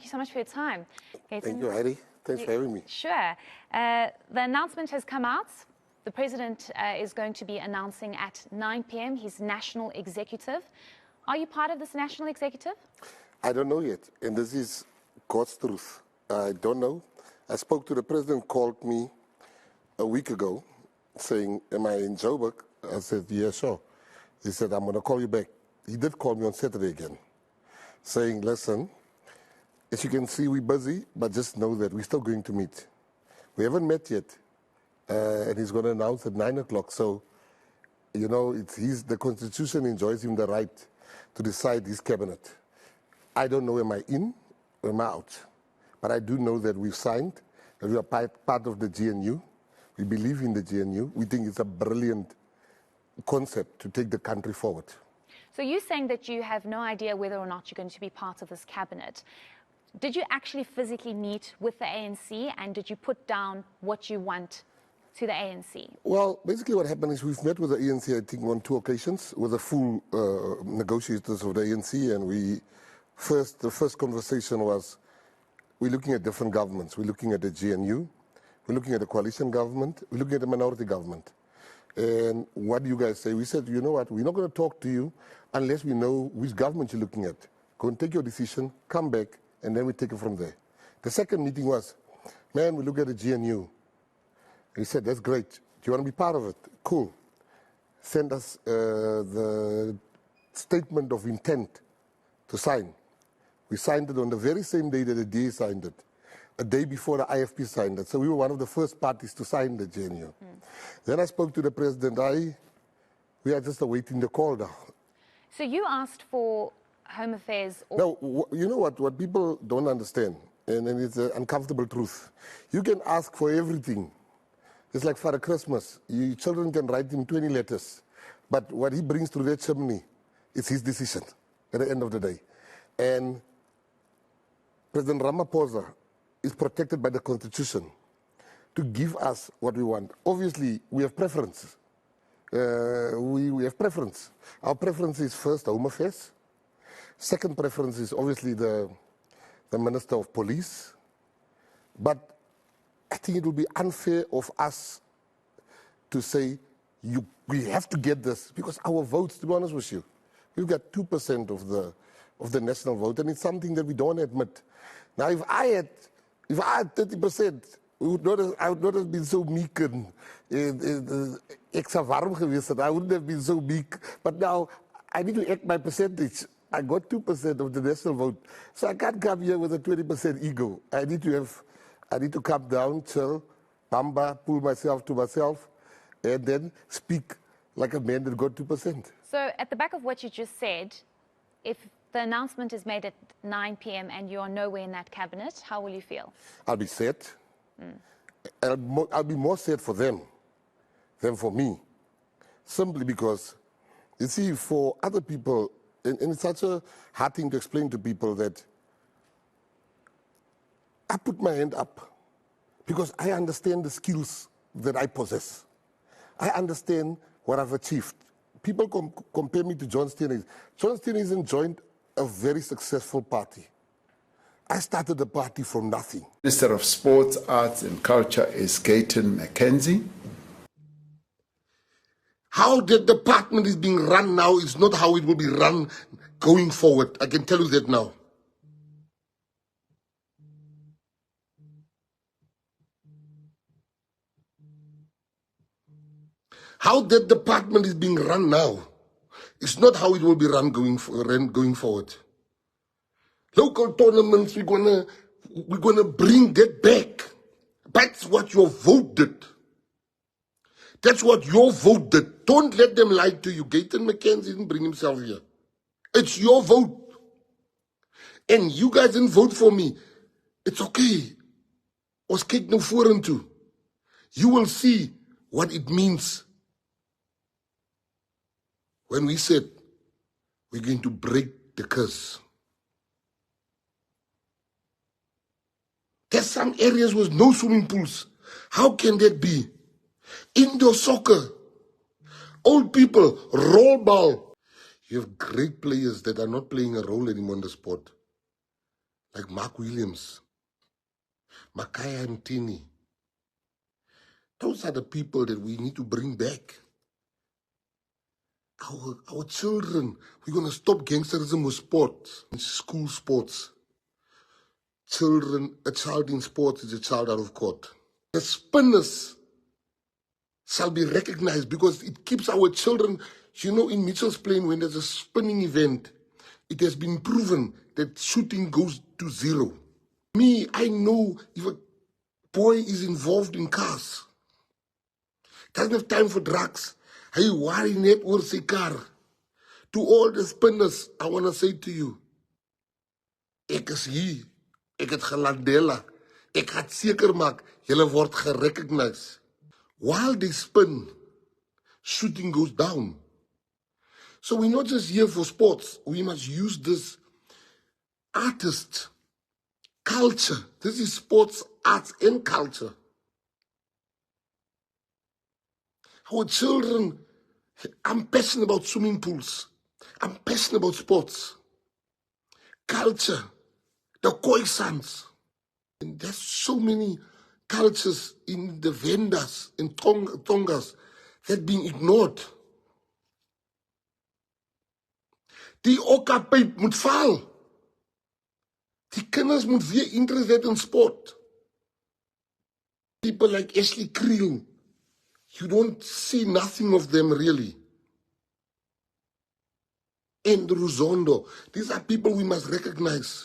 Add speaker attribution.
Speaker 1: thank you so much for your time. Gayton,
Speaker 2: thank you, Heidi. Thanks for having me.
Speaker 1: Sure. The announcement has come out. The president is going to be announcing at 9 p.m. his national executive. Are you part of this national executive?
Speaker 2: I don't know yet, and this is God's truth. I don't know. I spoke to the president, called me a week ago, saying, am I in Joburg? I said, yeah, sure. He said, I'm going to call you back. He did call me on Saturday again, saying, listen, as you can see, we're busy, but just know that we're still going to meet. We haven't met yet, and he's going to announce at 9 o'clock. So, you know, the Constitution enjoys him the right to decide his cabinet. I don't know, am I in or am I out? But I do know that we've signed, that we are part of the GNU. We believe in the GNU. We think it's a brilliant concept to take the country forward.
Speaker 1: So you're saying that you have no idea whether or not you're going to be part of this cabinet. Did you actually physically meet with the ANC, and did you put down what you want to the ANC?
Speaker 2: Well, basically what happened is we've met with the ANC, I think, on 2 occasions with the full negotiators of the ANC, and the first conversation was, we're looking at different governments. We're looking at the GNU, we're looking at the coalition government, we're looking at the minority government. And what do you guys say? We said, you know what, we're not going to talk to you unless we know which government you're looking at. Go and take your decision, come back, and then we take it from there. The second meeting was, man, we look at the GNU. He said, that's great. Do you want to be part of it? Cool. Send us the statement of intent to sign. We signed it on the very same day that the DA signed it, a day before the IFP signed it. So we were one of the first parties to sign the GNU. Then I spoke to the president. We are just awaiting the call now.
Speaker 1: So you asked for Home Affairs...
Speaker 2: No, you know what people don't understand, and it's an uncomfortable truth. You can ask for everything. It's like Father Christmas. Your children can write him 20 letters, but what he brings through that chimney is his decision at the end of the day. And President Ramaphosa is protected by the Constitution to give us what we want. Obviously, we have preferences. We have preference. Our preference is first Home Affairs. Second preference is obviously the Minister of Police. But I think it will be unfair of us to say, we have to get this, because our votes, to be honest with you, we've got 2% of the national vote, and it's something that we don't admit. Now, if I had 30%, I would not have been so meek and extra warm geweest. I wouldn't have been so meek. But now, I need to act my percentage. I got 2% of the national vote. So I can't come here with a 20% ego. I need to calm down, chill, bamba, pull myself to myself, and then speak like a man that got 2%.
Speaker 1: So at the back of what you just said, if the announcement is made at 9 p.m. and you are nowhere in that cabinet, how will you feel?
Speaker 2: I'll be sad. I'll be more sad for them than for me. Simply because, you see, for other people, and it's such a hard thing to explain to people, that I put my hand up because I understand the skills that I possess. I understand what I've achieved. People compare me to John Steenhuisen. John Steenhuisen joined a very successful party. I started a party from nothing.
Speaker 3: Minister of Sports, Arts and Culture is Gayton McKenzie.
Speaker 2: How the department is being run now is not how it will be run going forward. I can tell you that now. How that department is being run now is not how it will be run going forward. Local tournaments, we're gonna bring that back. That's what your vote did. That's what your vote did. Don't let them lie to you. Gayton McKenzie didn't bring himself here. It's your vote. And you guys didn't vote for me. It's okay. Ons kyk nou vorentoe. You will see what it means when we said we're going to break the curse. There's some areas with no swimming pools. How can that be? Indoor soccer, old people, roll ball. You have great players that are not playing a role anymore in the sport. like Mark Williams, Makaya Mtini. Those are the people that we need to bring back. Our children, we're going to stop gangsterism with sports, school sports. Children, a child in sports is a child out of court. The spinners shall be recognized because it keeps our children, in Mitchell's Plain, when there's a spinning event, it has been proven that shooting goes to zero. Me, I know if a boy is involved in cars, doesn't have time for drugs, hy worry net oor sy car. To all the spinners, I want to say to you, ek is hier, ek het gelandela, ek gaan seker maak, julle word gerecognize. While they spin, shooting goes down. So we're not just here for sports. We must use this artist, culture. This is sports, arts, and culture. Our children, I'm passionate about swimming pools. I'm passionate about sports, culture, the Khoisans. And there's so many cultures in the Vendas, in Tongas, that being ignored. Die Okapyp moet val. Die kinders moet weer interest hê in sport. People like Ashley Creel, you don't see nothing of them really. And Ruzondo, these are people we must recognize.